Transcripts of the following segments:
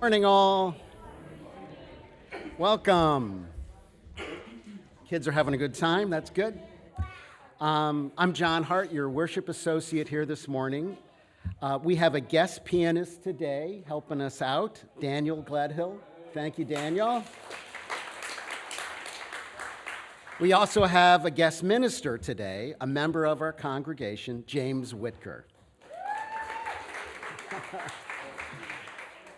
Morning, all. Welcome. Kids are having a good time. That's good. I'm John Hart, your worship associate here this morning. We have a guest pianist today helping us out, Daniel Gladhill. Thank you, Daniel. We also have a guest minister today, a member of our congregation, James Whitker.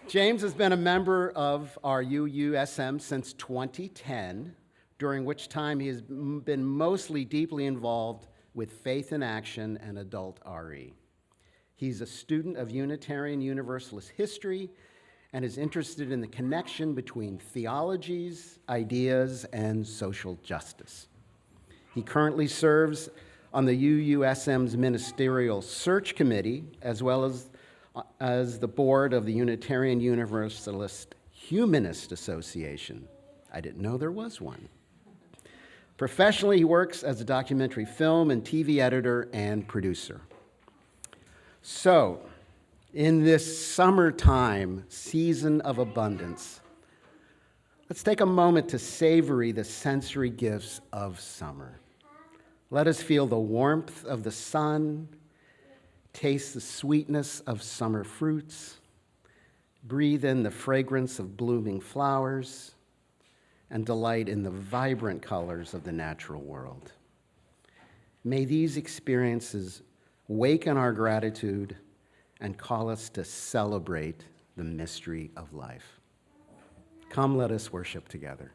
James has been a member of our UUSM since 2010, during which time he has been mostly deeply involved with Faith in Action and Adult RE. He's a student of Unitarian Universalist history and is interested in the connection between theologies, ideas, and social justice. He currently serves on the UUSM's Ministerial Search Committee, as well as the board of the Unitarian Universalist Humanist Association. I didn't know there was one. Professionally, he works as a documentary film and TV editor and producer. So, in this summertime season of abundance, let's take a moment to savor the sensory gifts of summer. Let us feel the warmth of the sun, taste the sweetness of summer fruits, breathe in the fragrance of blooming flowers, and delight in the vibrant colors of the natural world. May these experiences waken our gratitude and call us to celebrate the mystery of life. Come, let us worship together.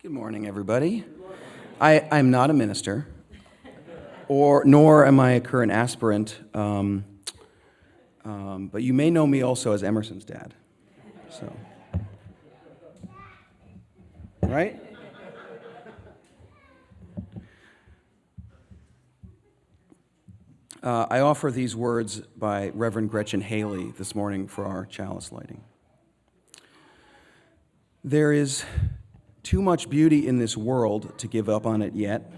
Good morning, everybody. I'm not a minister, nor am I a current aspirant, but you may know me also as Emerson's dad. So, right? I offer these words by Reverend Gretchen Haley this morning for our chalice lighting. There is too much beauty in this world to give up on it yet,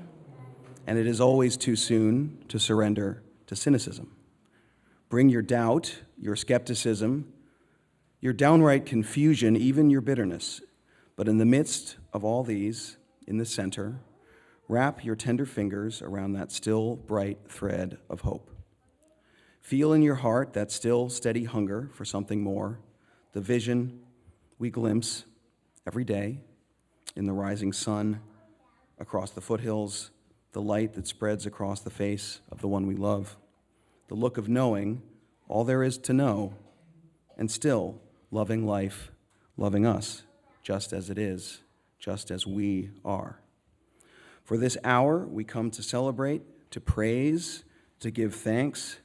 and it is always too soon to surrender to cynicism. Bring your doubt, your skepticism, your downright confusion, even your bitterness. But in the midst of all these, in the center, wrap your tender fingers around that still bright thread of hope. Feel in your heart that still steady hunger for something more, the vision we glimpse every day in the rising sun, across the foothills, the light that spreads across the face of the one we love, the look of knowing all there is to know, and still loving life, loving us, just as it is, just as we are. For this hour, we come to celebrate, to praise, to give thanks,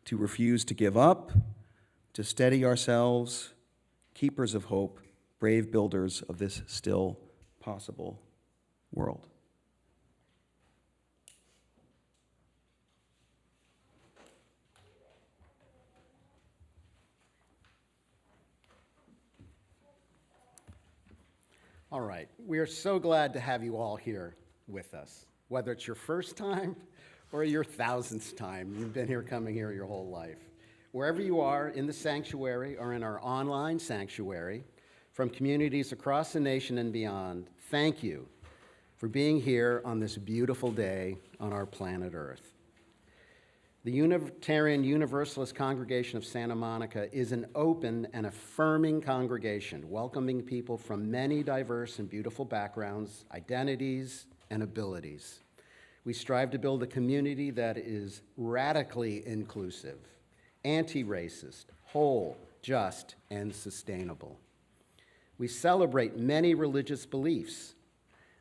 to refuse to give up, to steady ourselves, keepers of hope, brave builders of this still possible world. All right, we are so glad to have you all here with us, whether it's your first time or your thousandth time. You've been here, coming here your whole life. Wherever you are in the sanctuary or in our online sanctuary, from communities across the nation and beyond, thank you for being here on this beautiful day on our planet Earth. The Unitarian Universalist Congregation of Santa Monica is an open and affirming congregation, welcoming people from many diverse and beautiful backgrounds, identities, and abilities. We strive to build a community that is radically inclusive, anti-racist, whole, just, and sustainable. We celebrate many religious beliefs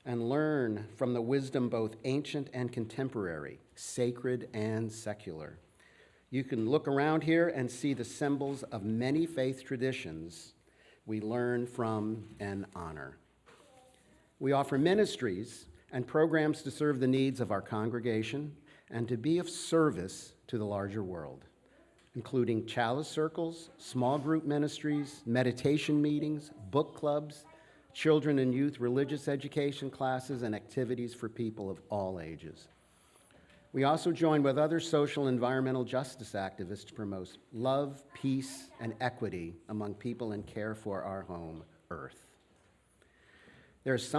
and learn from the wisdom both ancient and contemporary, sacred and secular. You can look around here and see the symbols of many faith traditions we learn from and honor. We offer ministries and programs to serve the needs of our congregation and to be of service to the larger world, including chalice circles, small group ministries, meditation meetings, book clubs, children and youth religious education classes, and activities for people of all ages. We also join with other social and environmental justice activists to promote love, peace, and equity among people and care for our home, Earth. There's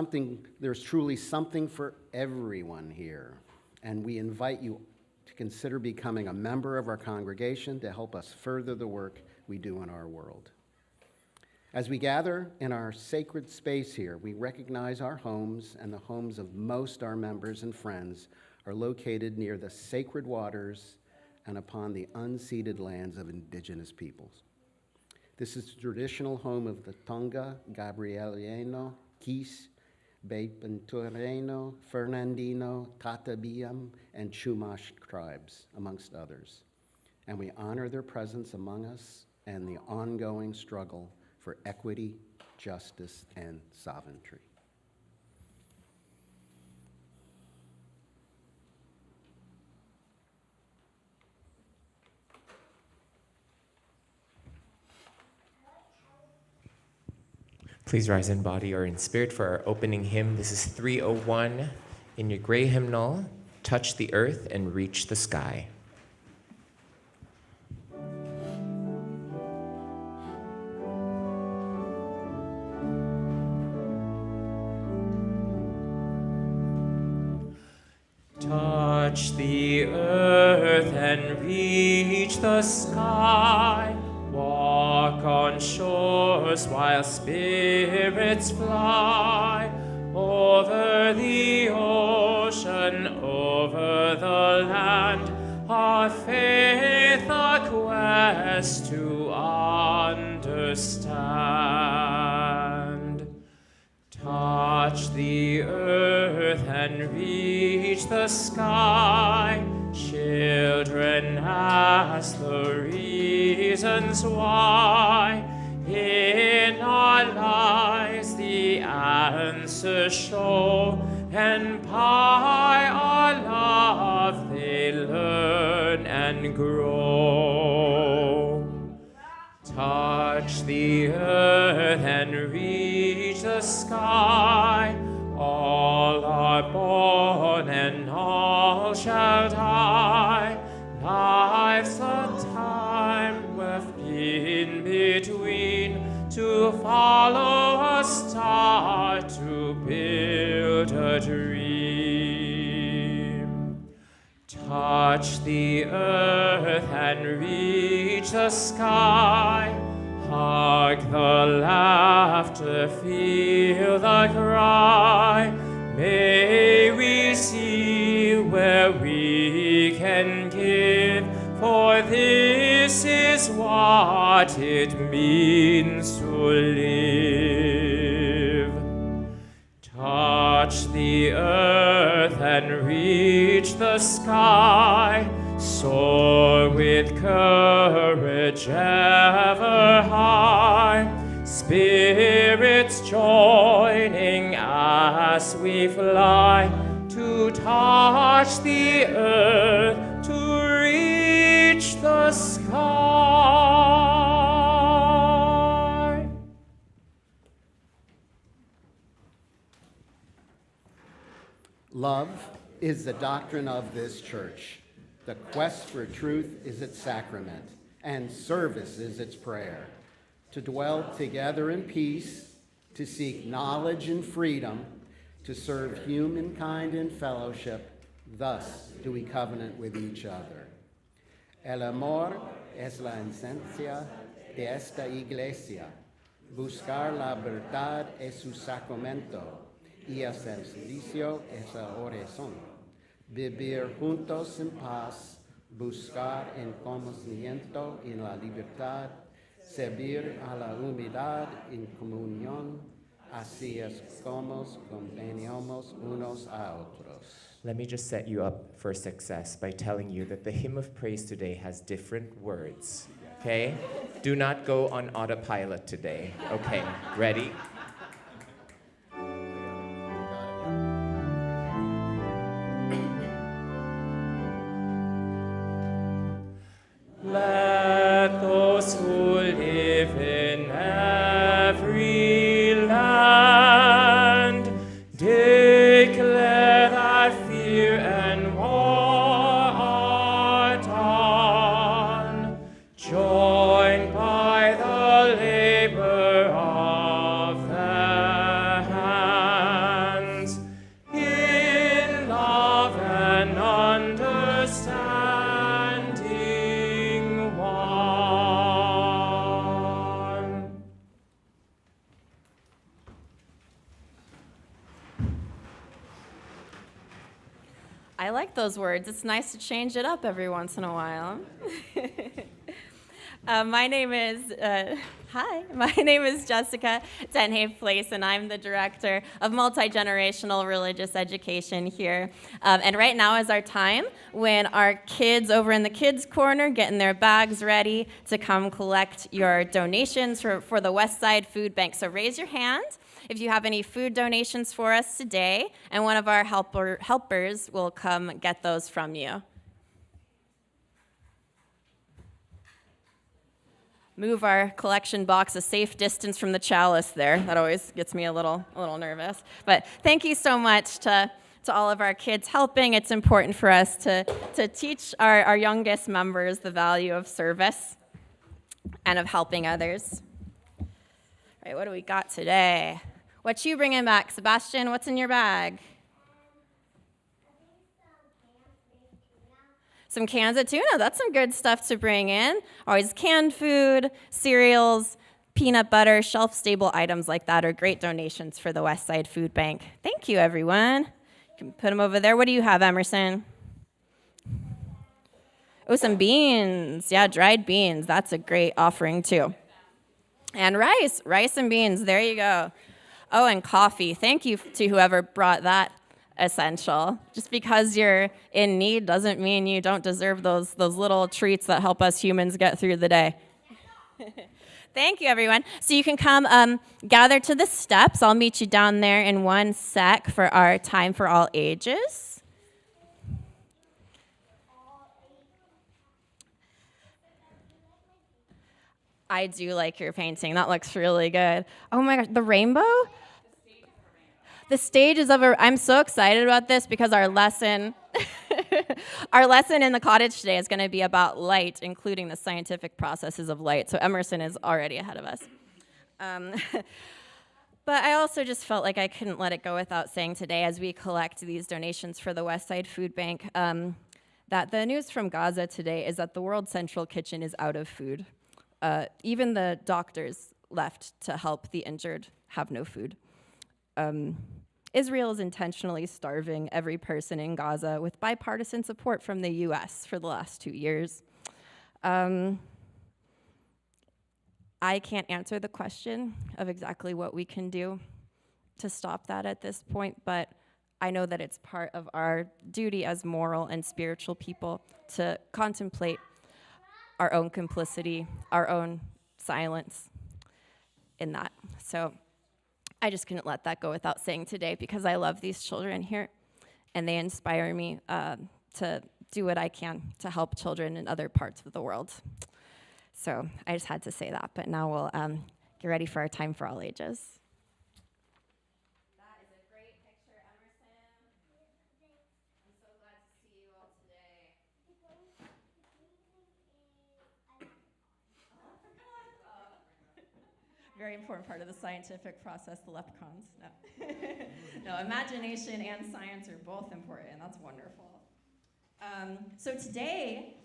truly something for everyone here, and we invite you to consider becoming a member of our congregation to help us further the work we do in our world. As we gather in our sacred space here, we recognize our homes and the homes of most our members and friends are located near the sacred waters and upon the unceded lands of indigenous peoples. This is the traditional home of the Tonga, Gabrieliano, Kis, Beipentureno, Fernandino, Tatabiam, and Chumash tribes, amongst others. And we honor their presence among us and the ongoing struggle for equity, justice, and sovereignty. Please rise in body or in spirit for our opening hymn. This is 301 in your gray hymnal, Touch the Earth and Reach the Sky. Touch the earth and reach the sky. Walk on shores while spirits fly. Over the ocean, over the land, our faith a quest to understand. Touch the earth and reach the sky. Children ask the reasons why. In our lives the answers show, and by our love they learn and grow. Touch the earth and reach the sky. All are born and all shall die. Life's a time left in between, to follow a star, to build a dream. Touch the earth and reach the sky. Hug the laughter, feel the cry. May we see where we can give, for this is what it means to live. Touch the earth and reach the sky. Soar with courage ever high. Spirits joining as we fly, to touch the earth, to reach the sky. Love is the doctrine of this church. The quest for truth is its sacrament, and service is its prayer. To dwell together in peace, to seek knowledge and freedom, to serve humankind in fellowship, thus do we covenant with each other. El amor es la esencia de esta iglesia. Buscar la verdad es su sacramento, y el servicio es la oración. Vivir juntos en paz, buscar el conocimiento y la libertad, servir a la humildad en comunión, así es como convenimos unos a otros. Let me just set you up for success by telling you that the hymn of praise today has different words, okay? Do not go on autopilot today. Okay, ready? Let those who live in every land declare that fear and war like those words. It's nice to change it up every once in a while. My name is Jessica Denhave Place, and I'm the director of multi-generational religious education here. And right now is our time when our kids over in the kids' corner getting their bags ready to come collect your donations for the Westside Food Bank. So raise your hand if you have any food donations for us today, and one of our helpers will come get those from you. Move our collection box a safe distance from the chalice there. That always gets me a little nervous. But thank you so much to all of our kids helping. It's important for us to teach our youngest members the value of service and of helping others. All right, what do we got today? What you bringing back, Sebastian? What's in your bag? Some cans of tuna. That's some good stuff to bring in. Always canned food, cereals, peanut butter, shelf-stable items like that are great donations for the Westside Food Bank. Thank you, everyone. You can put them over there. What do you have, Emerson? Oh, some beans. Yeah, dried beans. That's a great offering, too. And rice and beans. There you go. Oh, and coffee. Thank you to whoever brought that. Essential. Just because you're in need doesn't mean you don't deserve those little treats that help us humans get through the day. Thank you, everyone. So you can come gather to the steps. I'll meet you down there in one sec for our time for all ages. I do like your painting. That looks really good. Oh my gosh, the rainbow? The stage is over. I'm so excited about this because our lesson in the cottage today is going to be about light, including the scientific processes of light. So Emerson is already ahead of us. But I also just felt like I couldn't let it go without saying today, as we collect these donations for the Westside Food Bank, that the news from Gaza today is that the World Central Kitchen is out of food. Even the doctors left to help the injured have no food. Israel is intentionally starving every person in Gaza with bipartisan support from the U.S. for the last 2 years. I can't answer the question of exactly what we can do to stop that at this point, but I know that it's part of our duty as moral and spiritual people to contemplate our own complicity, our own silence in that. So I just couldn't let that go without saying today, because I love these children here, and they inspire me to do what I can to help children in other parts of the world. So I just had to say that, but now we'll get ready for our time for all ages. That is a great picture, Emerson. I'm so glad to see you all today. Very important part of the scientific process, the leprecons. No, no, imagination and science are both important. That's wonderful. So today,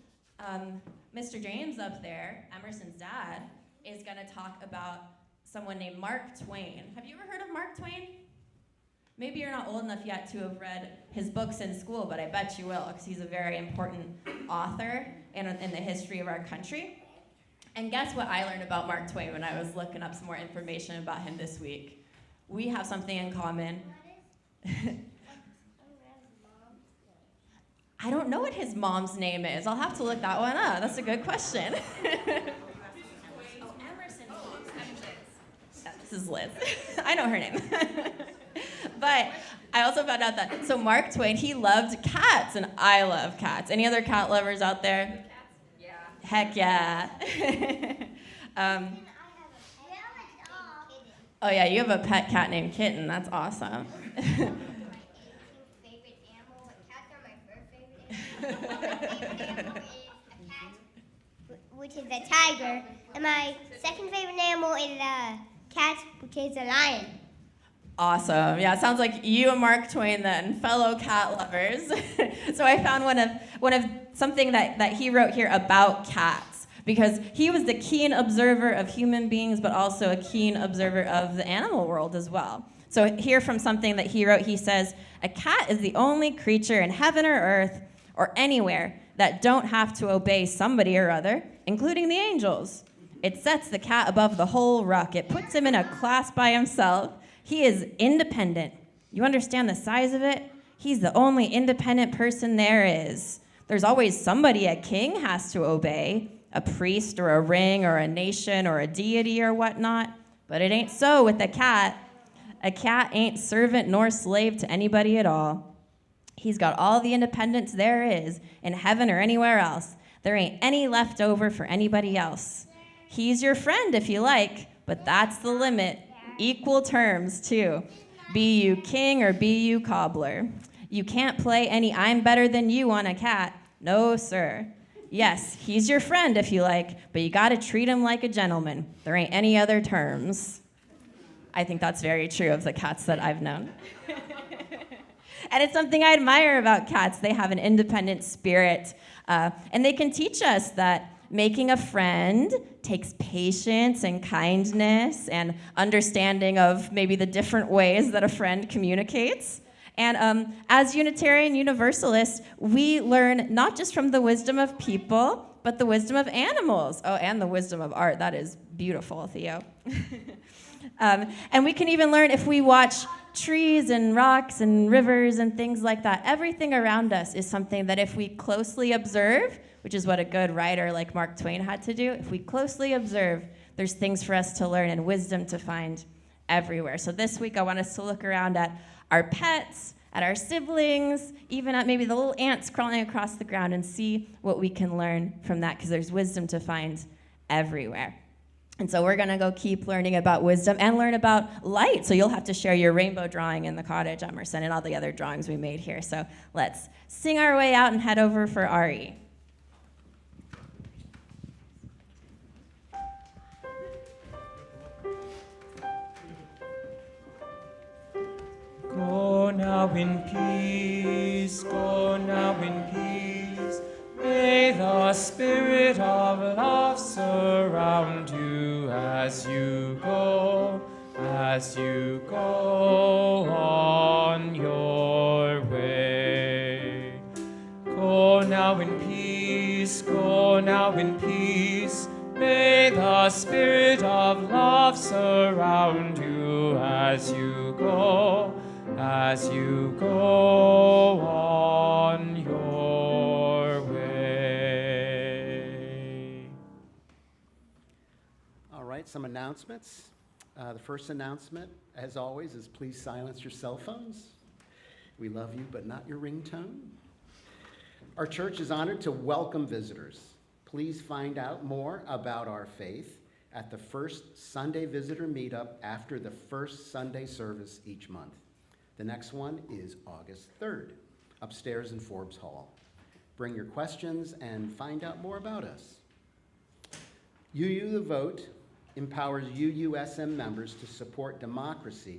Mr. James up there, Emerson's dad, is going to talk about someone named Mark Twain. Have you ever heard of Mark Twain? Maybe you're not old enough yet to have read his books in school, but I bet you will, because he's a very important author in the history of our country. And guess what I learned about Mark Twain when I was looking up some more information about him this week? We have something in common. I don't know what his mom's name is. I'll have to look that one up. That's a good question. Emerson's mom. This is Liz. I know her name. But I also found out that, so Mark Twain, he loved cats, and I love cats. Any other cat lovers out there? Yeah. Heck yeah. Oh yeah, you have a pet cat named Kitten. That's awesome. Which is a tiger, and my second favorite animal is a cat, which is a lion. Awesome. Yeah, it sounds like you and Mark Twain then, fellow cat lovers. So I found one of something that he wrote here about cats, because he was the keen observer of human beings, but also a keen observer of the animal world as well. So here from something that he wrote, he says, a cat is the only creature in heaven or earth or anywhere that don't have to obey somebody or other, including the angels. It sets the cat above the whole ruck. It puts him in a class by himself. He is independent. You understand the size of it? He's the only independent person there is. There's always somebody a king has to obey, a priest or a ring or a nation or a deity or whatnot. But it ain't so with a cat. A cat ain't servant nor slave to anybody at all. He's got all the independence there is in heaven or anywhere else. There ain't any left over for anybody else. He's your friend if you like, but that's the limit. Equal terms, too. Be you king or be you cobbler. You can't play any I'm better than you on a cat. No, sir. Yes, he's your friend if you like, but you gotta treat him like a gentleman. There ain't any other terms. I think that's very true of the cats that I've known. And it's something I admire about cats. They have an independent spirit, and they can teach us that making a friend takes patience and kindness and understanding of maybe the different ways that a friend communicates. And as Unitarian Universalists, we learn not just from the wisdom of people, but the wisdom of animals. Oh, and the wisdom of art. That is beautiful, Theo. And we can even learn if we watch trees and rocks and rivers and things like that. Everything around us is something that if we closely observe, which is what a good writer like Mark Twain had to do, if we closely observe, there's things for us to learn and wisdom to find everywhere. So this week I want us to look around at our pets, at our siblings, even at maybe the little ants crawling across the ground and see what we can learn from that, because there's wisdom to find everywhere. And so we're going to go keep learning about wisdom and learn about light. So you'll have to share your rainbow drawing in the cottage, Emerson, and all the other drawings we made here. So let's sing our way out and head over for RE. Go now in peace, go now in peace. May the spirit of love surround you as you go on your way. Go now in peace, go now in peace. May the spirit of love surround you as you go on your way. All right, some announcements. The first announcement, as always, is please silence your cell phones. We love you, but not your ringtone. Our church is honored to welcome visitors. Please find out more about our faith at the first Sunday visitor meetup after the first Sunday service each month. The next one is August 3rd, upstairs in Forbes Hall. Bring your questions and find out more about us. UU The Vote empowers UUSM members to support democracy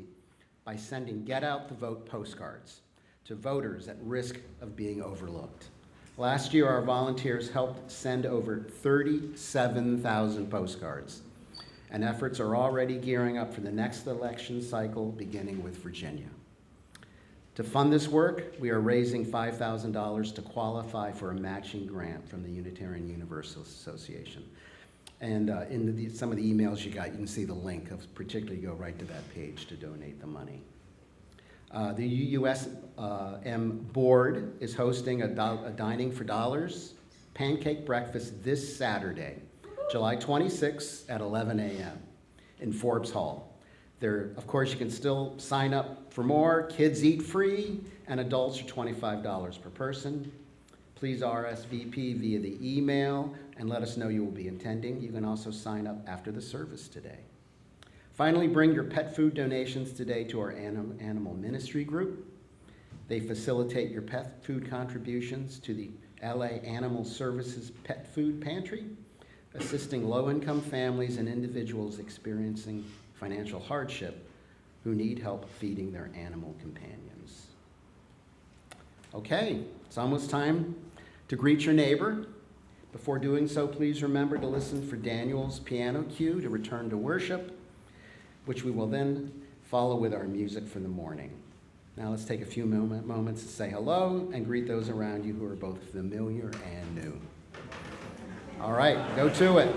by sending Get Out the Vote postcards to voters at risk of being overlooked. Last year, our volunteers helped send over 37,000 postcards, and efforts are already gearing up for the next election cycle, beginning with Virginia. To fund this work, we are raising $5,000 to qualify for a matching grant from the Unitarian Universalist Association. And in some of the emails you got, you can see the link, particularly go right to that page to donate the money. The UUSM board is hosting a Dining for Dollars pancake breakfast this Saturday, July 26th at 11 a.m. in Forbes Hall. There, of course, you can still sign up for more. Kids eat free, and adults are $25 per person. Please RSVP via the email and let us know you will be attending. You can also sign up after the service today. Finally, bring your pet food donations today to our animal ministry group. They facilitate your pet food contributions to the LA Animal Services Pet Food Pantry, assisting low-income families and individuals experiencing financial hardship who need help feeding their animal companions. Okay, it's almost time to greet your neighbor. Before doing so, please remember to listen for Daniel's piano cue to return to worship, which we will then follow with our music for the morning. Now let's take a few moments to say hello and greet those around you who are both familiar and new. All right, go to it.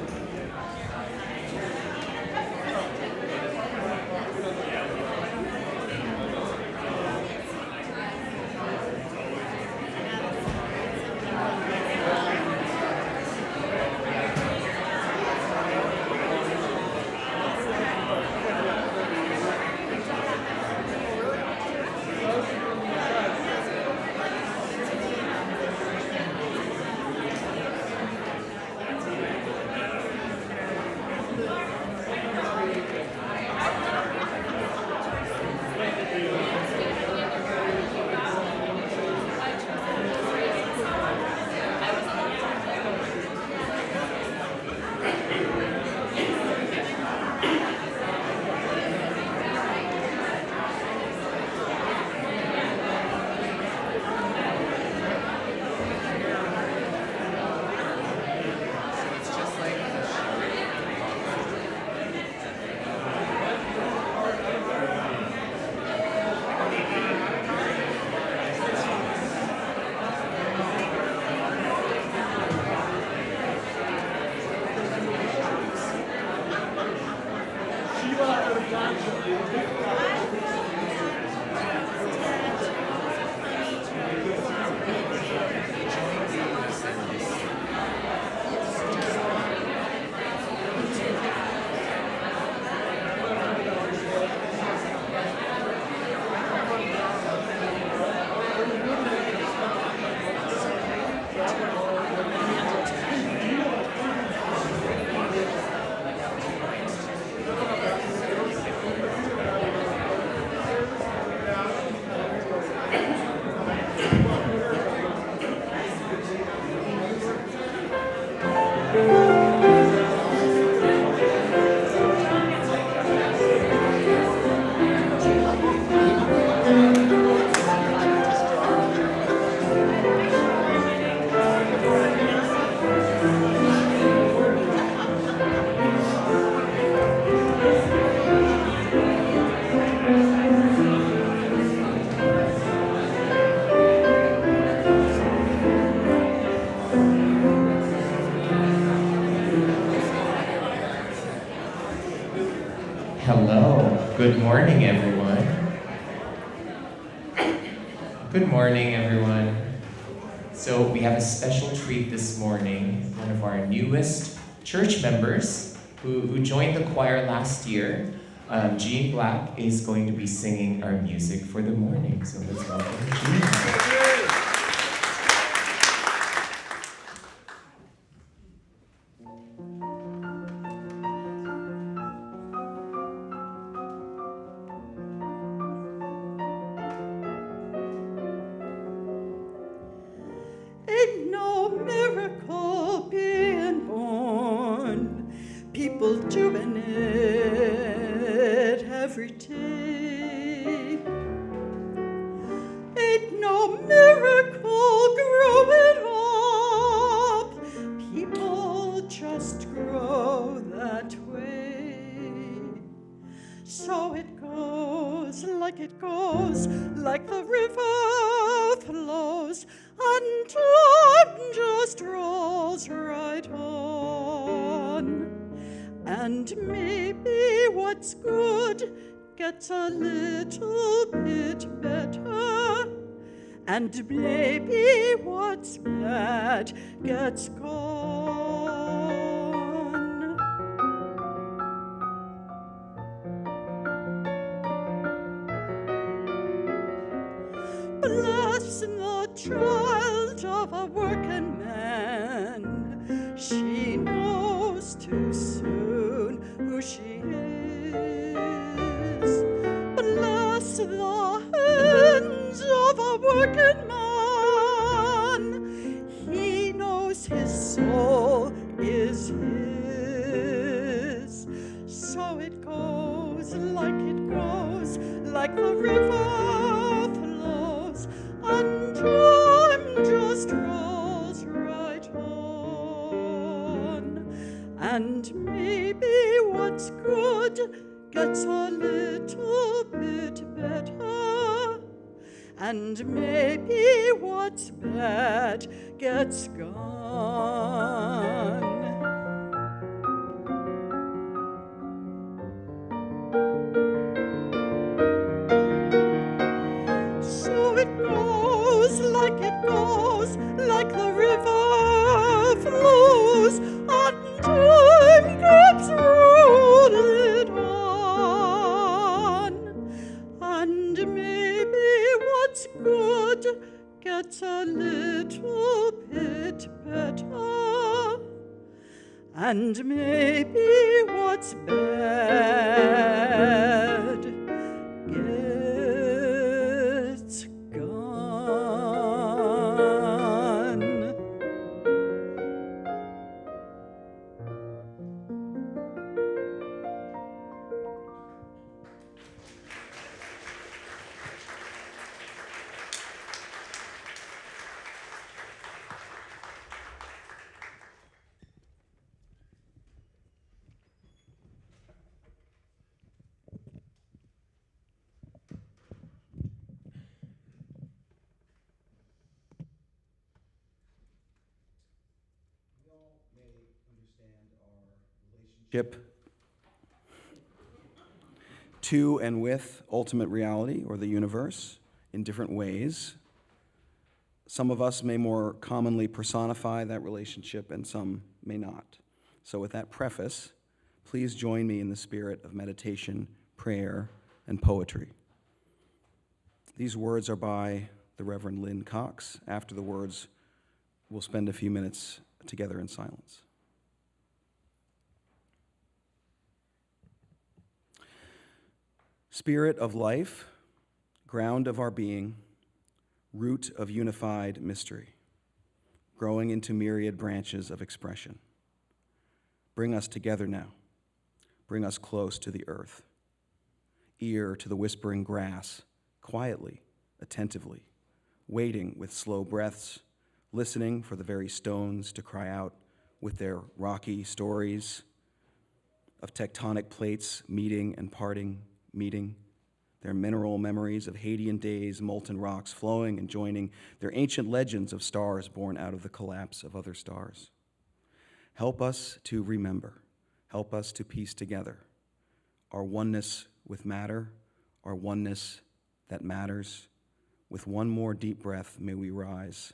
Hello. Good morning, everyone. Good morning, everyone. So we have a special treat this morning. One of our newest church members who joined the choir last year, Jean Black, is going to be singing our music for the morning. So let's welcome Jean. Ain't no miracle being born, people doing it every day. Ain't no miracle growing up, people just grow that way. So it goes, like the river flows, and time just rolls right on. And maybe what's good gets a little bit better, and maybe what's bad gets gone. Bless the child of a working man. She knows too soon who she is. Bless the hands of a working man. He knows his soul is his. So it goes, like the river flows, and time just rolls right on. And maybe what's good gets a little bit better, and maybe what's bad gets gone. So it goes, like the river flows, and time keeps rolling on. And maybe what's good gets a little bit better, and maybe what's bad gets gone. Relationship to and with ultimate reality or the universe in different ways. Some of us may more commonly personify that relationship and some may not. So with that preface, please join me in the spirit of meditation, prayer, and poetry. These words are by the Reverend Lynn Cox. After the words, we'll spend a few minutes together in silence. Spirit of life, ground of our being, root of unified mystery, growing into myriad branches of expression. Bring us together now. Bring us close to the earth, ear to the whispering grass, quietly, attentively, waiting with slow breaths, listening for the very stones to cry out with their rocky stories of tectonic plates meeting and parting, meeting, their mineral memories of Hadean days, molten rocks flowing and joining, their ancient legends of stars born out of the collapse of other stars. Help us to remember, help us to piece together our oneness with matter, our oneness that matters. With one more deep breath, may we rise,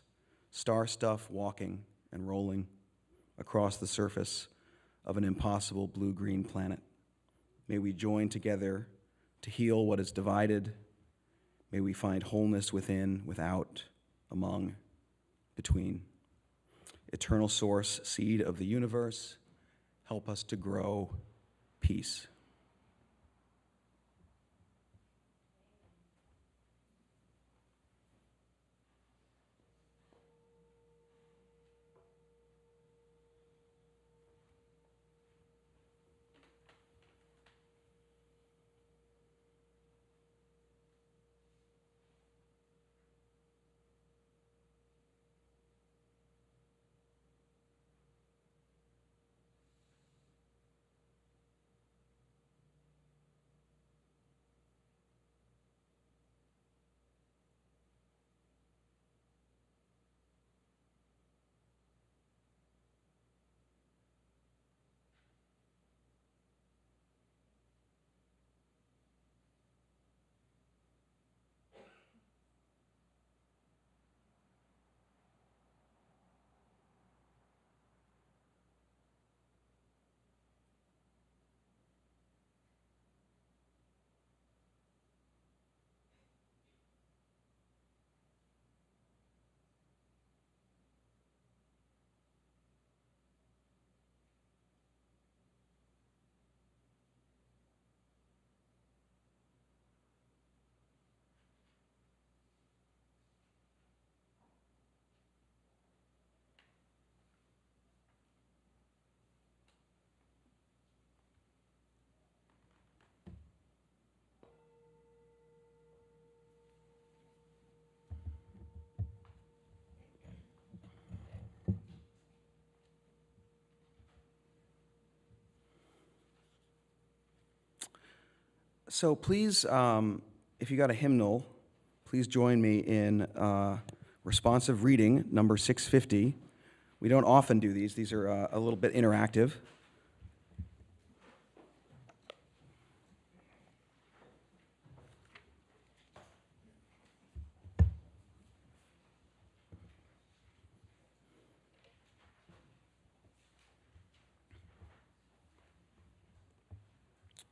star stuff walking and rolling across the surface of an impossible blue-green planet. May we join together to heal what is divided. May we find wholeness within, without, among, between. Eternal source, seed of the universe, help us to grow peace. So please, if you got a hymnal, please join me in responsive reading, number 650. We don't often do these. These are a little bit interactive.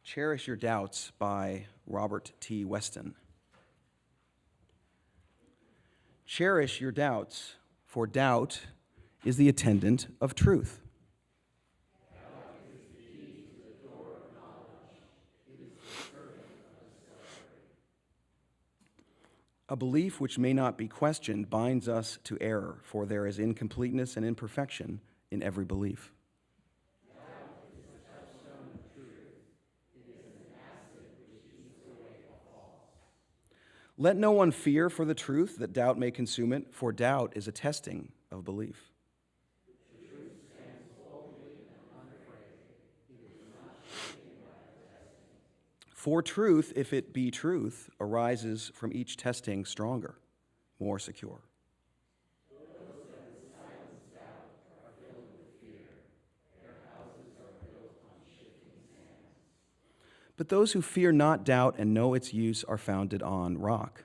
Cherish Your Doubts by Robert T. Weston. Cherish your doubts, for doubt is the attendant of truth. A belief which may not be questioned binds us to error, for there is incompleteness and imperfection in every belief. Let no one fear for the truth that doubt may consume it, for doubt is a testing of belief. For truth, if it be truth, arises from each testing stronger, more secure. But those who fear not doubt and know its use are founded on rock.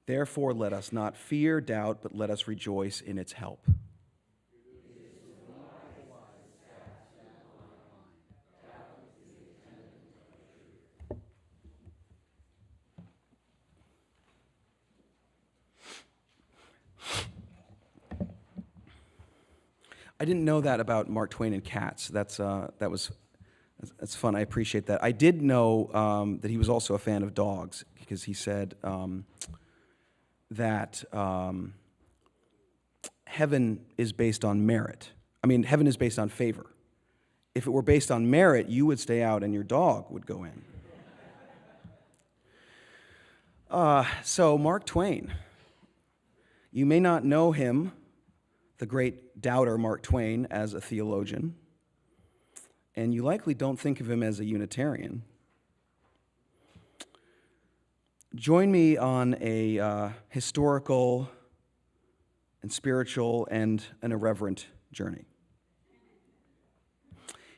Therefore, let us not fear doubt, but let us rejoice in its help. I didn't know that about Mark Twain and cats. That's fun. I appreciate that. I did know that he was also a fan of dogs, because he said that heaven is based on merit. I mean, heaven is based on favor. If it were based on merit, you would stay out and your dog would go in. So Mark Twain, you may not know him, the great doubter Mark Twain, as a theologian, and you likely don't think of him as a Unitarian. Join me on a historical and spiritual and an irreverent journey.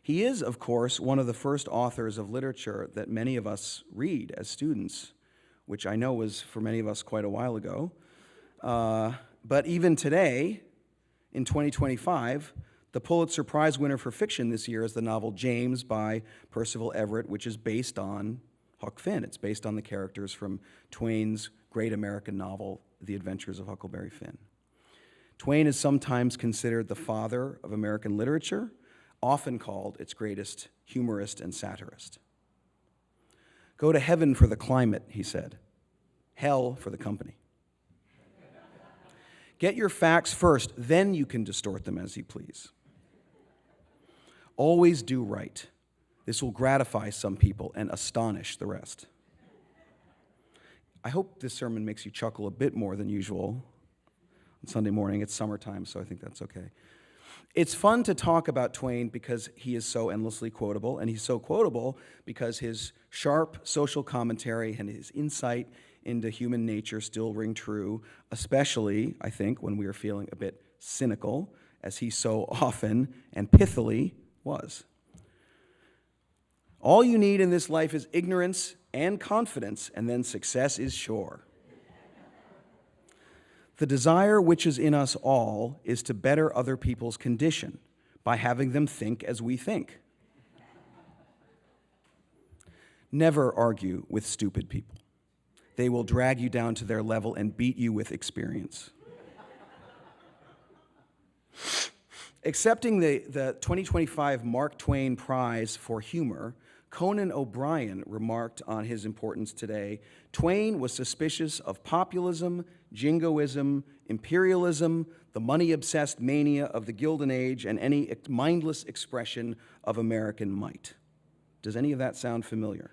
He is, of course, one of the first authors of literature that many of us read as students, which I know was for many of us quite a while ago. But even today, in 2025, the Pulitzer Prize winner for fiction this year is the novel James by Percival Everett, which is based on Huck Finn. It's based on the characters from Twain's great American novel, The Adventures of Huckleberry Finn. Twain is sometimes considered the father of American literature, often called its greatest humorist and satirist. Go to heaven for the climate, he said. Hell for the company. Get your facts first, then you can distort them as you please. Always do right. This will gratify some people and astonish the rest. I hope this sermon makes you chuckle a bit more than usual on Sunday morning. It's summertime, so I think that's okay. It's fun to talk about Twain because he is so endlessly quotable, and he's so quotable because his sharp social commentary and his insight into human nature still ring true, especially, I think, when we are feeling a bit cynical, as he so often and pithily was. All you need in this life is ignorance and confidence, and then success is sure. The desire which is in us all is to better other people's condition by having them think as we think. Never argue with stupid people. They will drag you down to their level and beat you with experience. Accepting the 2025 Mark Twain Prize for Humor, Conan O'Brien remarked on his importance today, Twain was suspicious of populism, jingoism, imperialism, the money-obsessed mania of the Gilded Age, and any mindless expression of American might. Does any of that sound familiar?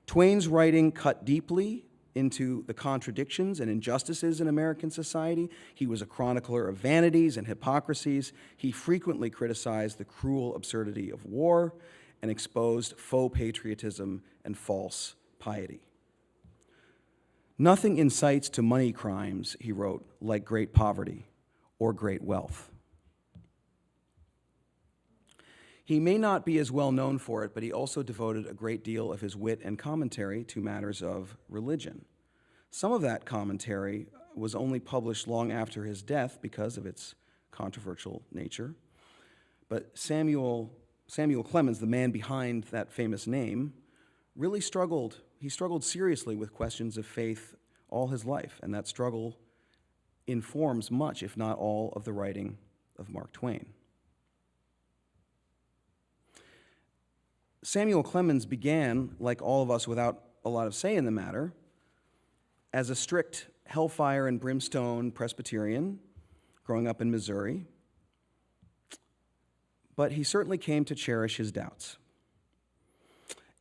Twain's writing cut deeply, into the contradictions and injustices in American society. He was a chronicler of vanities and hypocrisies. He frequently criticized the cruel absurdity of war and exposed faux patriotism and false piety. Nothing incites to money crimes, he wrote, like great poverty or great wealth. He may not be as well known for it, but he also devoted a great deal of his wit and commentary to matters of religion. Some of that commentary was only published long after his death because of its controversial nature. But Samuel Clemens, the man behind that famous name, really struggled. He struggled seriously with questions of faith all his life, and that struggle informs much, if not all, of the writing of Mark Twain. Samuel Clemens began, like all of us without a lot of say in the matter, as a strict hellfire and brimstone Presbyterian growing up in Missouri, but he certainly came to cherish his doubts.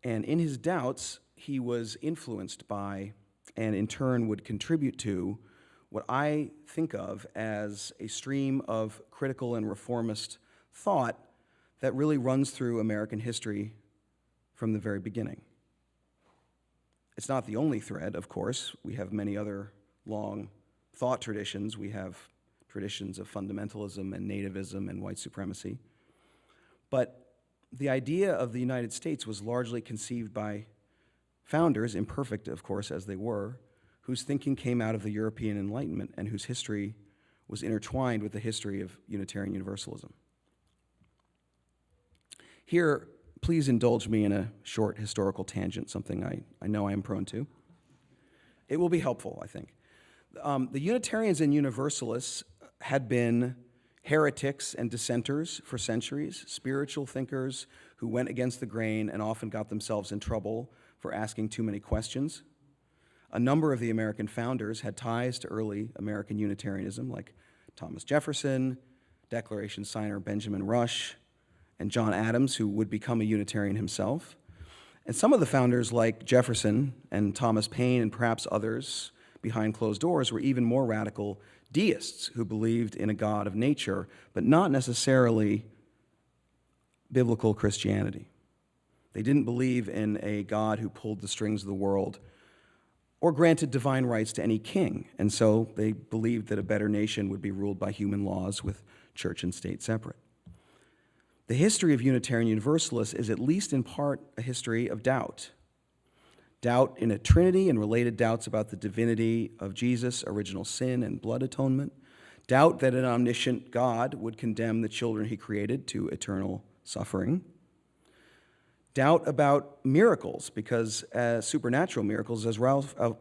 And in his doubts, he was influenced by, and in turn would contribute to, what I think of as a stream of critical and reformist thought that really runs through American history from the very beginning. It's not the only thread, of course. We have many other long thought traditions. We have traditions of fundamentalism and nativism and white supremacy. But the idea of the United States was largely conceived by founders, imperfect, of course, as they were, whose thinking came out of the European Enlightenment and whose history was intertwined with the history of Unitarian Universalism. Here, please indulge me in a short historical tangent, something I know I am prone to. It will be helpful, I think. The Unitarians and Universalists had been heretics and dissenters for centuries, spiritual thinkers who went against the grain and often got themselves in trouble for asking too many questions. A number of the American founders had ties to early American Unitarianism, like Thomas Jefferson, Declaration signer Benjamin Rush, and John Adams, who would become a Unitarian himself. And some of the founders, like Jefferson and Thomas Paine and perhaps others behind closed doors, were even more radical deists who believed in a God of nature, but not necessarily biblical Christianity. They didn't believe in a God who pulled the strings of the world or granted divine rights to any king, and so they believed that a better nation would be ruled by human laws with church and state separate. The history of Unitarian Universalists is at least in part a history of doubt. Doubt in a Trinity and related doubts about the divinity of Jesus, original sin, and blood atonement. Doubt that an omniscient God would condemn the children he created to eternal suffering. Doubt about miracles, because supernatural miracles,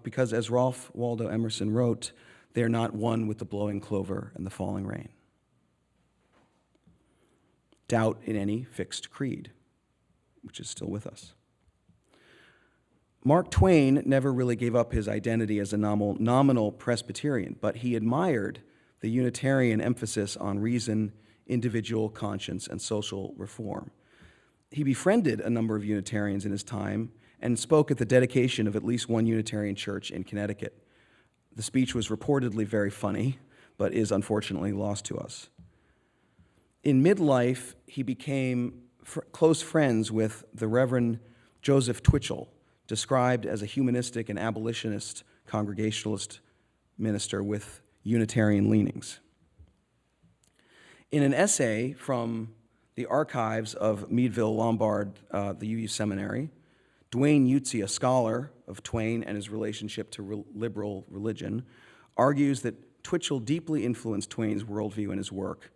because as Ralph Waldo Emerson wrote, they're not one with the blowing clover and the falling rain. Doubt in any fixed creed, which is still with us. Mark Twain never really gave up his identity as a nominal Presbyterian, but he admired the Unitarian emphasis on reason, individual conscience, and social reform. He befriended a number of Unitarians in his time and spoke at the dedication of at least one Unitarian church in Connecticut. The speech was reportedly very funny, but is unfortunately lost to us. In midlife, he became close friends with the Reverend Joseph Twitchell, described as a humanistic and abolitionist Congregationalist minister with Unitarian leanings. In an essay from the archives of Meadville Lombard, the UU Seminary, Duane Utsi, a scholar of Twain and his relationship to liberal religion, argues that Twitchell deeply influenced Twain's worldview and his work,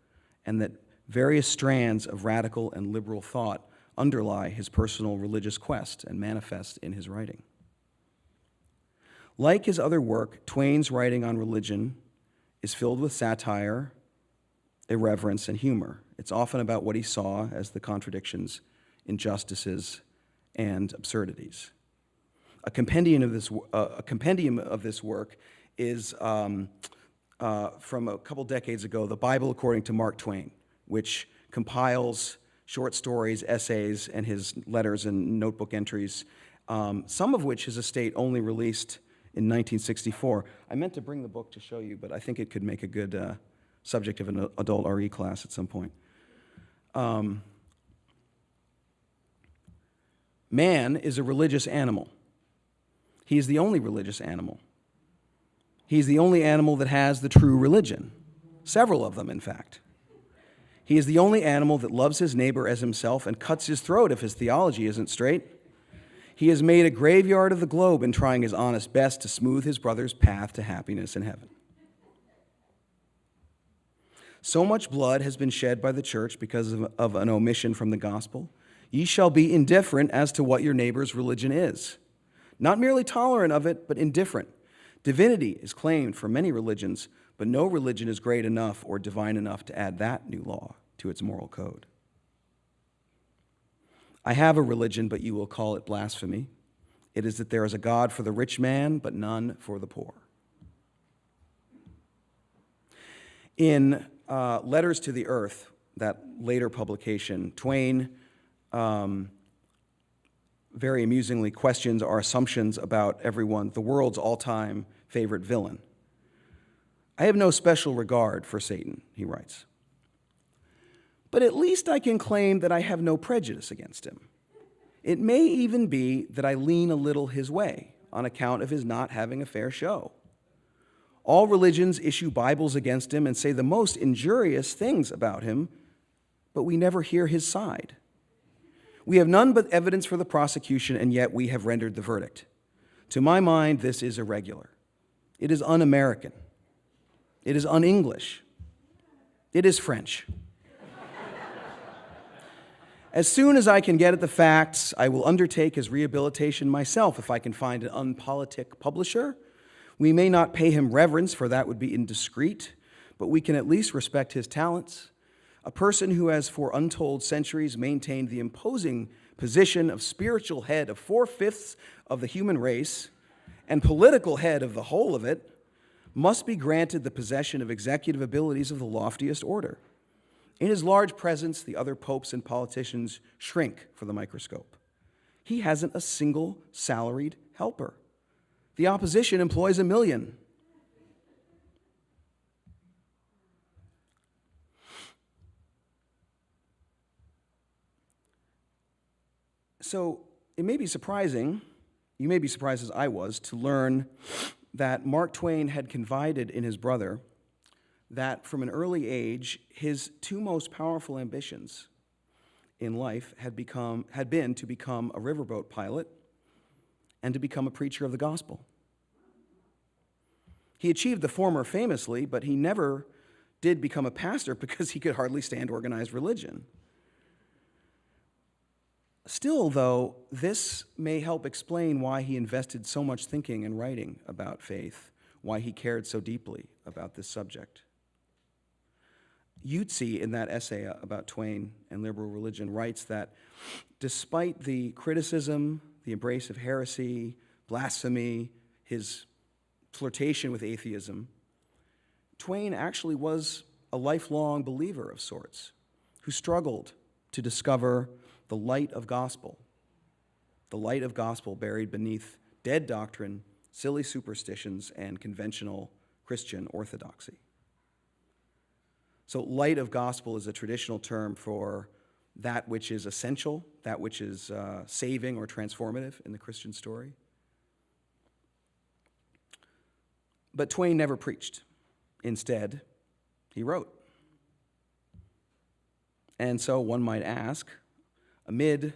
and that various strands of radical and liberal thought underlie his personal religious quest and manifest in his writing. Like his other work, Twain's writing on religion is filled with satire, irreverence, and humor. It's often about what he saw as the contradictions, injustices, and absurdities. A compendium of this work is from a couple decades ago, The Bible According to Mark Twain, which compiles short stories, essays, and his letters and notebook entries, some of which his estate only released in 1964. I meant to bring the book to show you, but I think it could make a good subject of an adult RE class at some point. Man is a religious animal. He is the only religious animal. He's the only animal that has the true religion. Several of them, in fact. He is the only animal that loves his neighbor as himself and cuts his throat if his theology isn't straight. He has made a graveyard of the globe in trying his honest best to smooth his brother's path to happiness in heaven. So much blood has been shed by the church because of an omission from the gospel. Ye shall be indifferent as to what your neighbor's religion is. Not merely tolerant of it, but indifferent. Divinity is claimed for many religions, but no religion is great enough or divine enough to add that new law to its moral code. I have a religion, but you will call it blasphemy. It is that there is a God for the rich man, but none for the poor. In Letters to the Earth, that later publication, Twain very amusingly questions our assumptions about everyone, the world's all-time favorite villain. I have no special regard for Satan, he writes. But at least I can claim that I have no prejudice against him. It may even be that I lean a little his way on account of his not having a fair show. All religions issue Bibles against him and say the most injurious things about him, but we never hear his side. We have none but evidence for the prosecution, and yet we have rendered the verdict. To my mind, this is irregular. It is un-American. It is un-English. It is French. As soon as I can get at the facts, I will undertake his rehabilitation myself if I can find an unpolitic publisher. We may not pay him reverence, for that would be indiscreet, but we can at least respect his talents. A person who has for untold centuries maintained the imposing position of spiritual head of 4/5 of the human race and political head of the whole of it must be granted the possession of executive abilities of the loftiest order. In his large presence, the other popes and politicians shrink for the microscope. He hasn't a single salaried helper. The opposition employs 1 million. So it may be surprising, you may be surprised as I was, to learn that Mark Twain had confided in his brother that from an early age, his two most powerful ambitions in life had been to become a riverboat pilot and to become a preacher of the gospel. He achieved the former famously, but he never did become a pastor because he could hardly stand organized religion. Still, though, this may help explain why he invested so much thinking and writing about faith, why he cared so deeply about this subject. Utsi, in that essay about Twain and liberal religion, writes that despite the criticism, the embrace of heresy, blasphemy, his flirtation with atheism, Twain actually was a lifelong believer of sorts who struggled to discover the light of gospel buried beneath dead doctrine, silly superstitions, and conventional Christian orthodoxy. So light of gospel is a traditional term for that which is essential, that which is saving or transformative in the Christian story. But Twain never preached. Instead, he wrote. And so one might ask, amid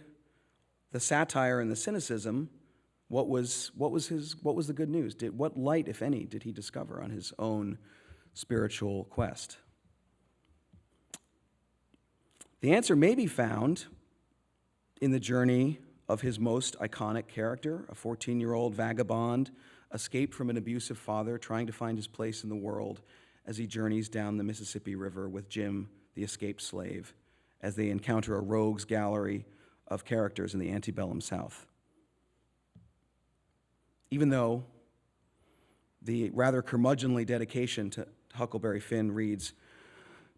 the satire and the cynicism, what was the good news? What light, if any, did he discover on his own spiritual quest? The answer may be found in the journey of his most iconic character, a 14-year-old vagabond escaped from an abusive father, trying to find his place in the world as he journeys down the Mississippi River with Jim, the escaped slave, as they encounter a rogues gallery of characters in the antebellum South. Even though the rather curmudgeonly dedication to Huckleberry Finn reads,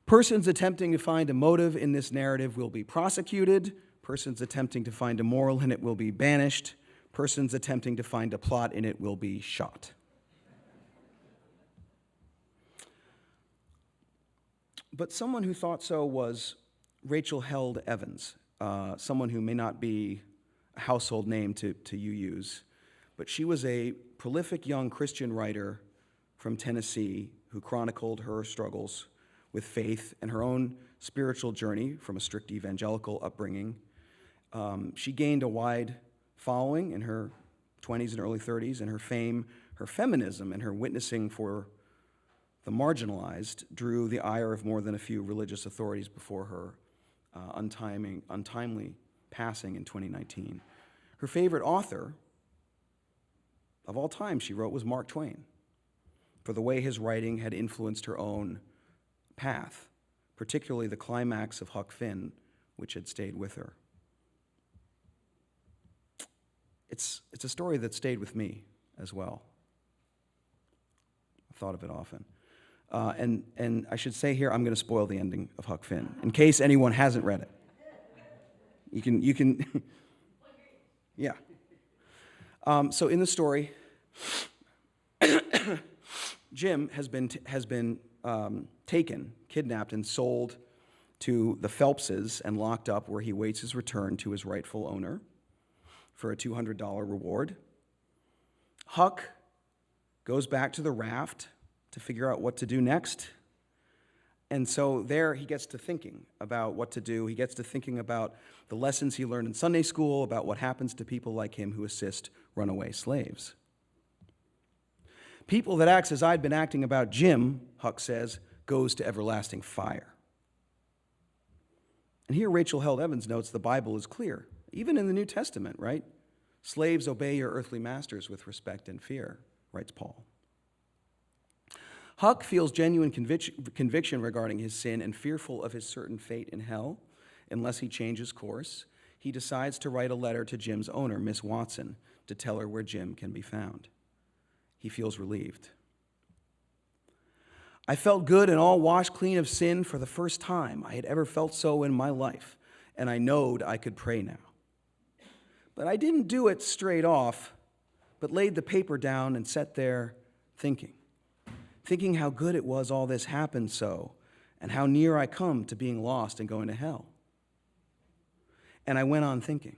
persons attempting to find a motive in this narrative will be prosecuted. Persons attempting to find a moral in it will be banished. Persons attempting to find a plot in it will be shot. But someone who thought so was Rachel Held Evans, someone who may not be a household name to UUs, but she was a prolific young Christian writer from Tennessee who chronicled her struggles with faith and her own spiritual journey from a strict evangelical upbringing. She gained a wide following in her 20s and early 30s, and her fame, her feminism, and her witnessing for the marginalized drew the ire of more than a few religious authorities before her untimely passing in 2019. Her favorite author of all time, she wrote, was Mark Twain, for the way his writing had influenced her own path, particularly the climax of Huck Finn, which had stayed with her. It's a story that stayed with me as well. I've thought of it often. And I should say here, I'm going to spoil the ending of Huck Finn, in case anyone hasn't read it. You can, yeah. So in the story, Jim has been taken, kidnapped, and sold to the Phelpses and locked up, where he waits his return to his rightful owner for a $200 reward. Huck goes back to the raft to figure out what to do next. And so there he gets to thinking about what to do. He gets to thinking about the lessons he learned in Sunday school, about what happens to people like him who assist runaway slaves. People that acts as I'd been acting about Jim, Huck says, goes to everlasting fire. And here Rachel Held Evans notes the Bible is clear, even in the New Testament, right? Slaves, obey your earthly masters with respect and fear, writes Paul. Huck feels genuine conviction regarding his sin and fearful of his certain fate in hell unless he changes course. He decides to write a letter to Jim's owner, Miss Watson, to tell her where Jim can be found. He feels relieved. I felt good and all washed clean of sin for the first time I had ever felt so in my life, and I knowed I could pray now. But I didn't do it straight off, but laid the paper down and sat there thinking how good it was all this happened so, and how near I come to being lost and going to hell. And I went on thinking,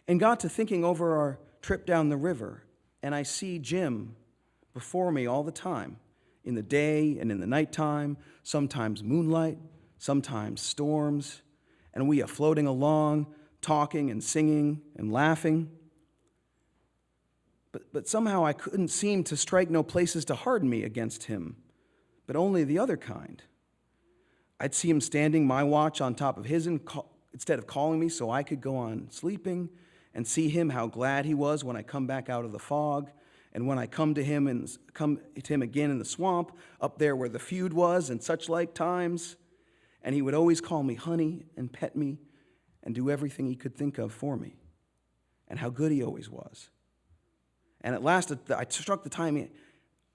and got to thinking over our trip down the river, and I see Jim before me all the time, in the day and in the nighttime, sometimes moonlight, sometimes storms, and we are floating along, talking and singing and laughing. But somehow I couldn't seem to strike no places to harden me against him, but only the other kind. I'd see him standing my watch on top of his instead of calling me so I could go on sleeping, and see him how glad he was when I come back out of the fog, and when I come to him again in the swamp, up there where the feud was, and such like times. And he would always call me honey and pet me and do everything he could think of for me, and how good he always was. And at last, I struck the time,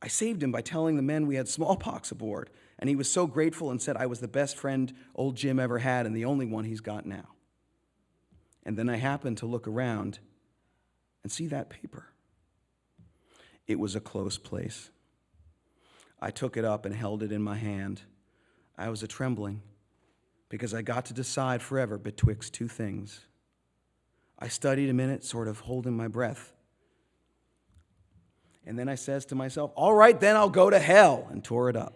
I saved him by telling the men we had smallpox aboard, and he was so grateful and said I was the best friend old Jim ever had and the only one he's got now. And then I happened to look around and see that paper. It was a close place. I took it up and held it in my hand. I was a-trembling because I got to decide forever betwixt two things. I studied a minute, sort of holding my breath. And then I says to myself, all right, then I'll go to hell, and tore it up.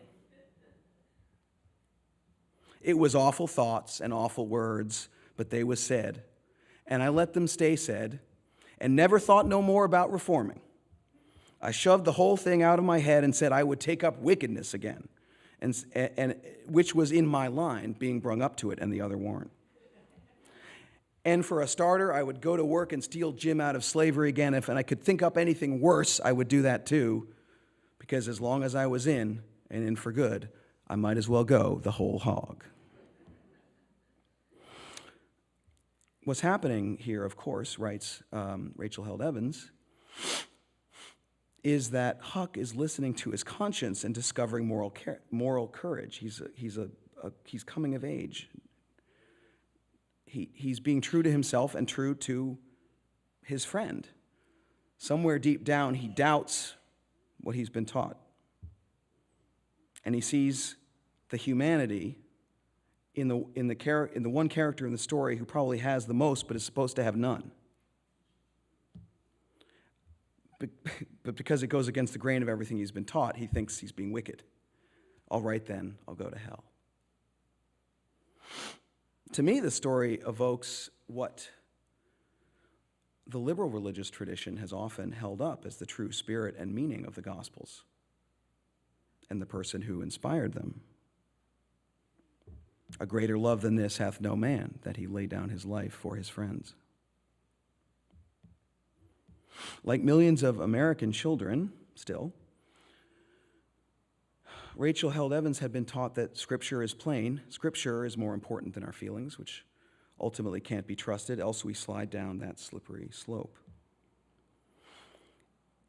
It was awful thoughts and awful words, but they was said. And I let them stay said, and never thought no more about reforming. I shoved the whole thing out of my head and said I would take up wickedness again, and which was in my line, being brung up to it, and the other weren't. And for a starter, I would go to work and steal Jim out of slavery again. And I could think up anything worse, I would do that too, because as long as I was in, and in for good, I might as well go the whole hog. What's happening here, of course, writes Rachel Held Evans, is that Huck is listening to his conscience and discovering moral courage. He's coming of age. He's being true to himself and true to his friend. Somewhere deep down, he doubts what he's been taught. And he sees the humanity in the one character in the story who probably has the most but is supposed to have none. But because it goes against the grain of everything he's been taught, he thinks he's being wicked. All right then, I'll go to hell. To me, the story evokes what the liberal religious tradition has often held up as the true spirit and meaning of the Gospels and the person who inspired them. A greater love than this hath no man, that he lay down his life for his friends. Like millions of American children, still, Rachel Held Evans had been taught that Scripture is plain. Scripture is more important than our feelings, which ultimately can't be trusted, else we slide down that slippery slope.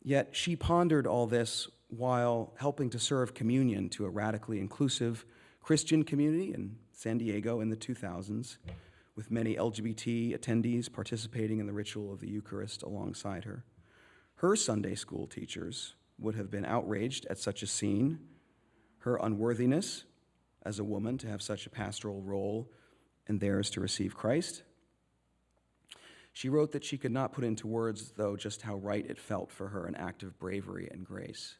Yet she pondered all this while helping to serve communion to a radically inclusive Christian community in San Diego in the 2000s, with many LGBT attendees participating in the ritual of the Eucharist alongside her. Her Sunday school teachers would have been outraged at such a scene, her unworthiness as a woman to have such a pastoral role and theirs to receive Christ. She wrote that she could not put into words, though, just how right it felt for her, an act of bravery and grace.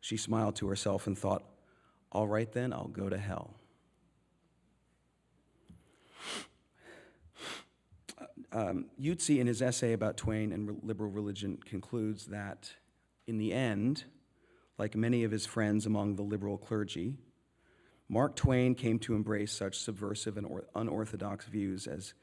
She smiled to herself and thought, all right then, I'll go to hell. Utsi, in his essay about Twain and liberal religion, concludes that in the end, like many of his friends among the liberal clergy, Mark Twain came to embrace such subversive and unorthodox views as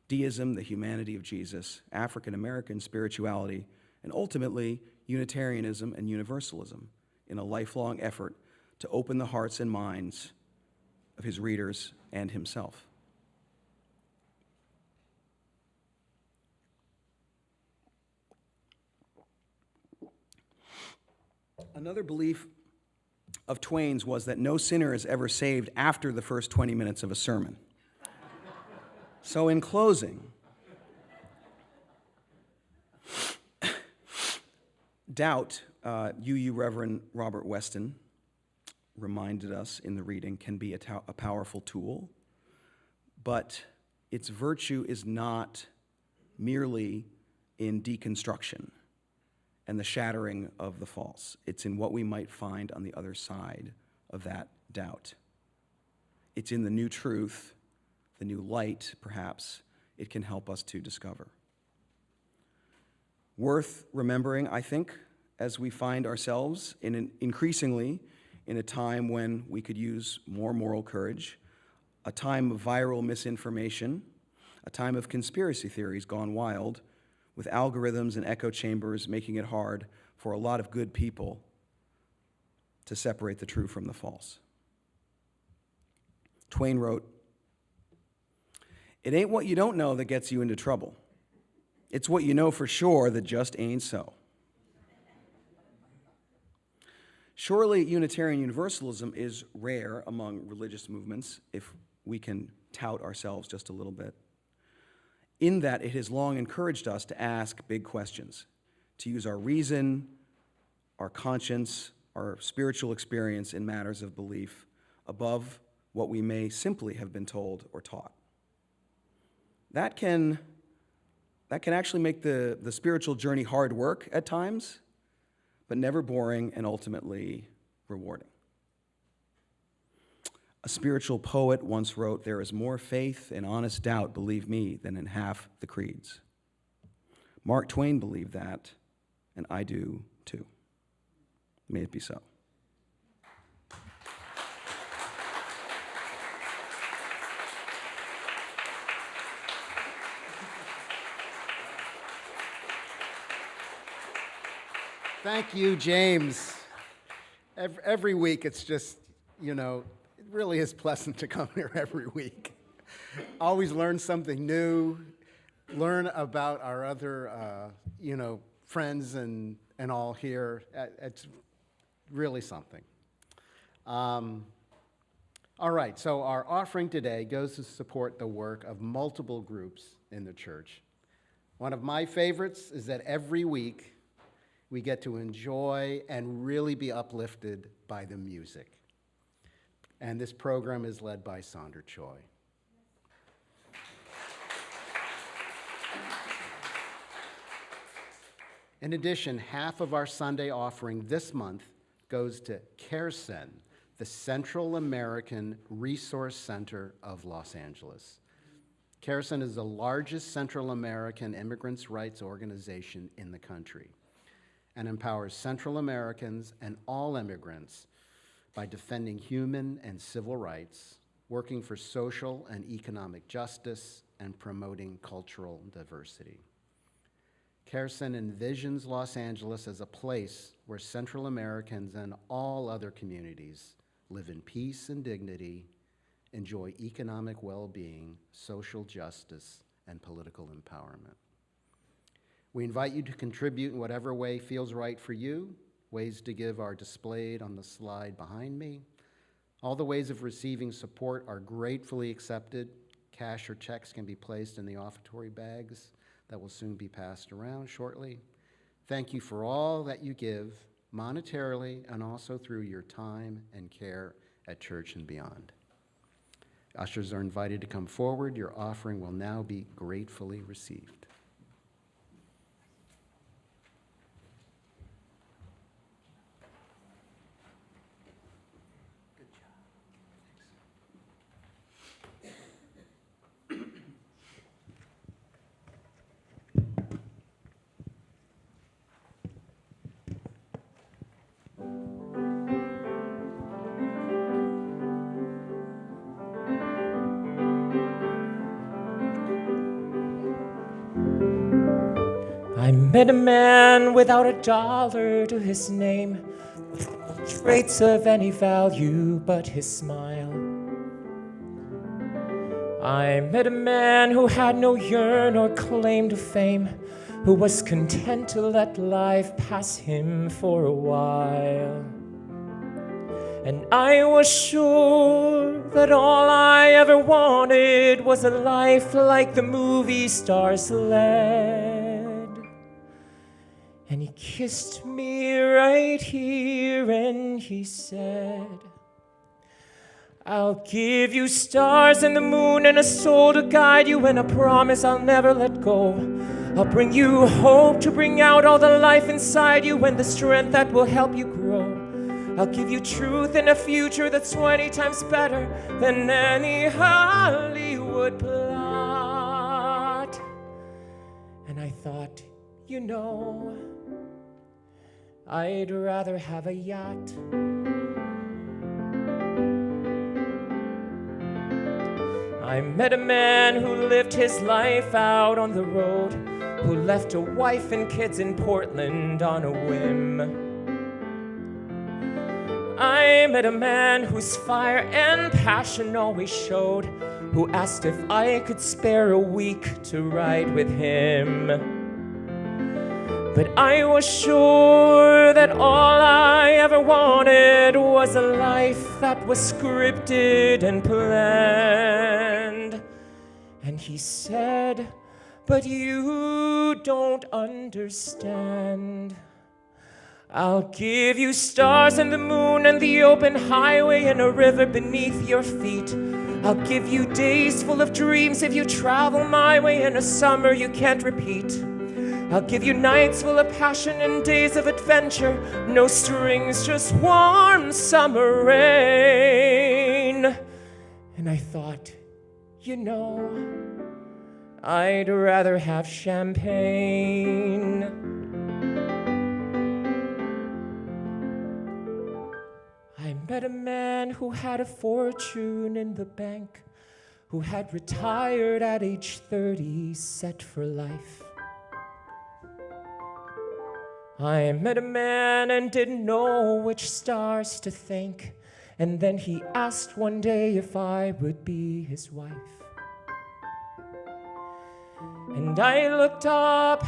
deism, the humanity of Jesus, African American spirituality, and ultimately Unitarianism and Universalism in a lifelong effort to open the hearts and minds of his readers and himself. Another belief of Twain's was that no sinner is ever saved after the first 20 minutes of a sermon. So in closing, doubt, UU Reverend Robert Weston reminded us in the reading, can be a powerful tool, but its virtue is not merely in deconstruction and the shattering of the false. It's in what we might find on the other side of that doubt. It's in the new truth, the new light, perhaps, it can help us to discover. Worth remembering, I think, as we find ourselves increasingly in a time when we could use more moral courage, a time of viral misinformation, a time of conspiracy theories gone wild, with algorithms and echo chambers making it hard for a lot of good people to separate the true from the false. Twain wrote, "It ain't what you don't know that gets you into trouble. It's what you know for sure that just ain't so." Surely Unitarian Universalism is rare among religious movements, if we can tout ourselves just a little bit, in that it has long encouraged us to ask big questions, to use our reason, our conscience, our spiritual experience in matters of belief above what we may simply have been told or taught. That can actually make the spiritual journey hard work at times, but never boring and ultimately rewarding. A spiritual poet once wrote, "There is more faith in honest doubt, believe me, than in half the creeds." Mark Twain believed that, and I do too. May it be so. Thank you, James. Every week, it's just, it really is pleasant to come here every week. Always learn something new, learn about our other, friends and all here. It's really something. All right, so our offering today goes to support the work of multiple groups in the church. One of my favorites is that every week we get to enjoy and really be uplifted by the music. And this program is led by Sandra Choi. In addition, half of our Sunday offering this month goes to CARESEN, the Central American Resource Center of Los Angeles. CARESEN is the largest Central American immigrants' rights organization in the country and empowers Central Americans and all immigrants by defending human and civil rights, working for social and economic justice, and promoting cultural diversity. CARESEN envisions Los Angeles as a place where Central Americans and all other communities live in peace and dignity, enjoy economic well-being, social justice, and political empowerment. We invite you to contribute in whatever way feels right for you. Ways to give are displayed on the slide behind me. All the ways of receiving support are gratefully accepted. Cash or checks can be placed in the offertory bags that will soon be passed around shortly. Thank you for all that you give, monetarily and also through your time and care at church and beyond. Ushers are invited to come forward. Your offering will now be gratefully received. I met a man without a dollar to his name, with no traits of any value but his smile. I met a man who had no yearn or claim to fame, who was content to let life pass him for a while. And I was sure that all I ever wanted was a life like the movie stars led. And he kissed me right here and he said, I'll give you stars and the moon and a soul to guide you, and a promise I'll never let go. I'll bring you hope to bring out all the life inside you and the strength that will help you grow. I'll give you truth and a future that's 20 times better than any Hollywood plot. And I thought, you know, I'd rather have a yacht. I met a man who lived his life out on the road, who left a wife and kids in Portland on a whim. I met a man whose fire and passion always showed, who asked if I could spare a week to ride with him. But I was sure that all I ever wanted was a life that was scripted and planned. And he said, but you don't understand. I'll give you stars and the moon and the open highway and a river beneath your feet. I'll give you days full of dreams if you travel my way, and a summer you can't repeat. I'll give you nights full of passion and days of adventure, no strings, just warm summer rain. And I thought, you know, I'd rather have champagne. I met a man who had a fortune in the bank, who had retired at age 30, set for life. I met a man and didn't know which stars to thank, and then he asked one day if I would be his wife. And I looked up,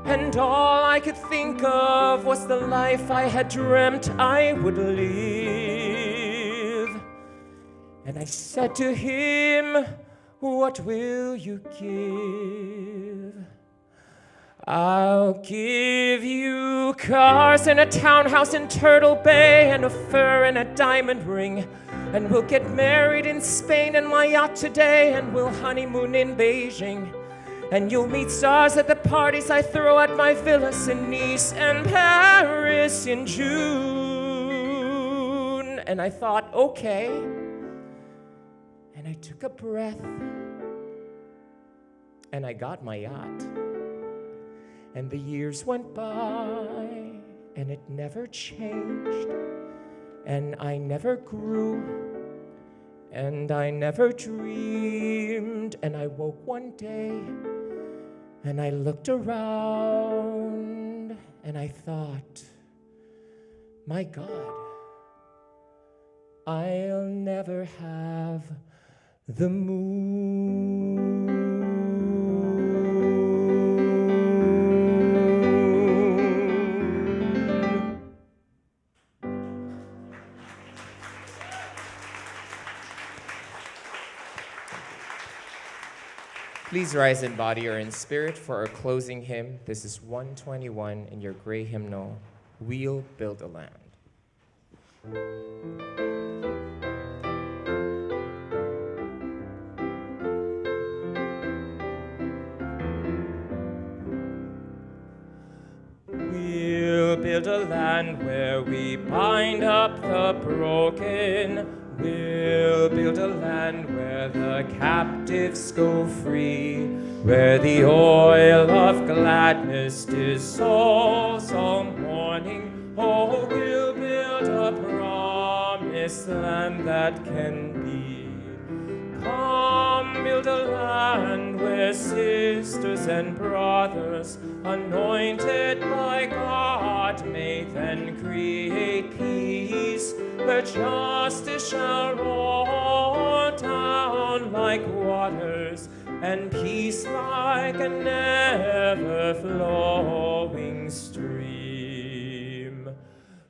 and all I could think of was the life I had dreamt I would live. And I said to him, what will you give? I'll give you cars and a townhouse in Turtle Bay and a fur and a diamond ring. And we'll get married in Spain in my yacht today, and we'll honeymoon in Beijing. And you'll meet stars at the parties I throw at my villas in Nice and Paris in June. And I thought, okay. And I took a breath. And I got my yacht. And the years went by, and it never changed. And I never grew, and I never dreamed. And I woke one day, and I looked around, and I thought, my God, I'll never have the moon. Please rise in body or in spirit for our closing hymn. This is 121 in your gray hymnal, We'll Build a Land. We'll build a land where we bind up the broken. We'll build a land where the captives go free, where the oil of gladness dissolves all mourning. Oh, we'll build a promised land that can be. Come, build a land where sisters and brothers, anointed by God, may then create peace, where justice shall roll down like waters, and peace like an ever-flowing stream.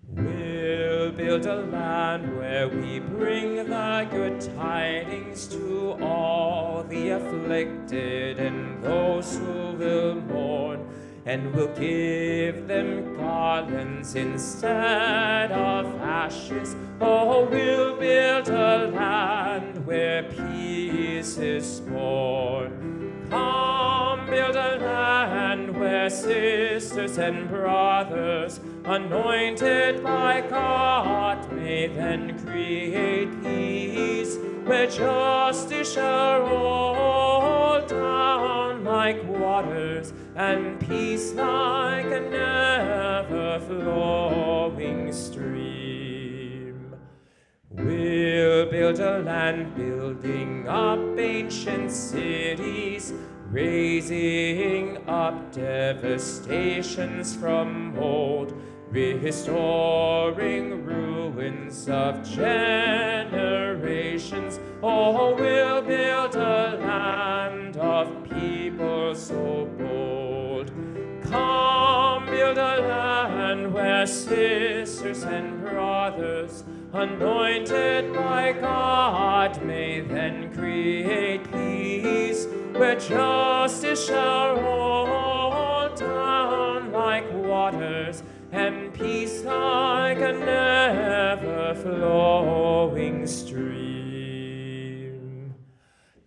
We'll build a land where we bring the good tidings to all the afflicted and those who will mourn, and we'll give them garlands instead of ashes. Oh, we'll build a land where peace is born. Come, build a land where sisters and brothers, anointed by God, may then create peace, where justice shall roll down like waters, and peace like an ever-flowing stream. We'll build a land building up ancient cities, raising up devastations from old, restoring ruins of generations. Oh, we'll build a land of people so bold. Come, build a land where sisters and brothers, anointed by God, may then create peace, where justice shall roll down like waters, and peace like an ever-flowing stream.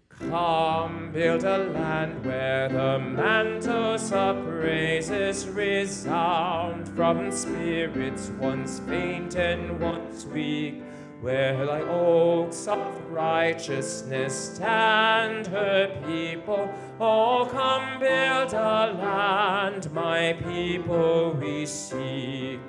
Come, build a land where the mantles of praises resound from spirits once faint and once weak, where like oaks of righteousness stand her people. Oh, come build a land, my people we seek.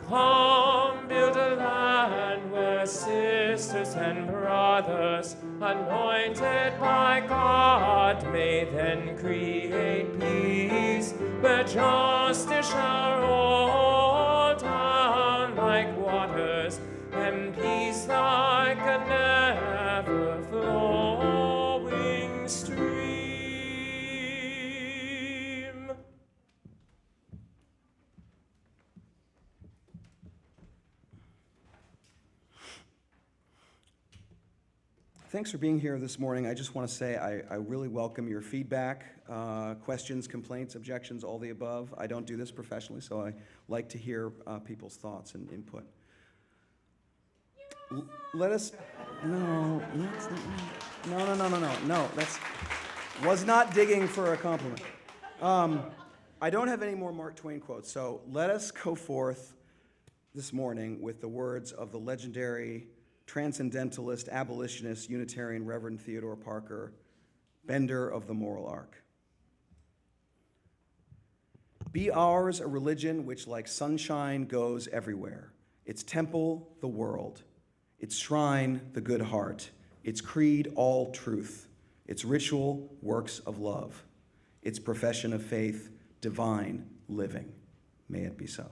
Come build a land where sisters and brothers, anointed by God, may then create peace, where justice shall roll down like waters, and peace like an ever-flowing stream. Thanks for being here this morning. I just want to say I really welcome your feedback, questions, complaints, objections, all the above. I don't do this professionally, so I like to hear people's thoughts and input. Let us, no, that's, was not digging for a compliment. I don't have any more Mark Twain quotes, so let us go forth this morning with the words of the legendary transcendentalist, abolitionist, Unitarian Reverend Theodore Parker, bender of the moral arc. Be ours a religion which like sunshine goes everywhere, its temple the world, its shrine the good heart, its creed all truth, its ritual works of love, its profession of faith divine living. May it be so.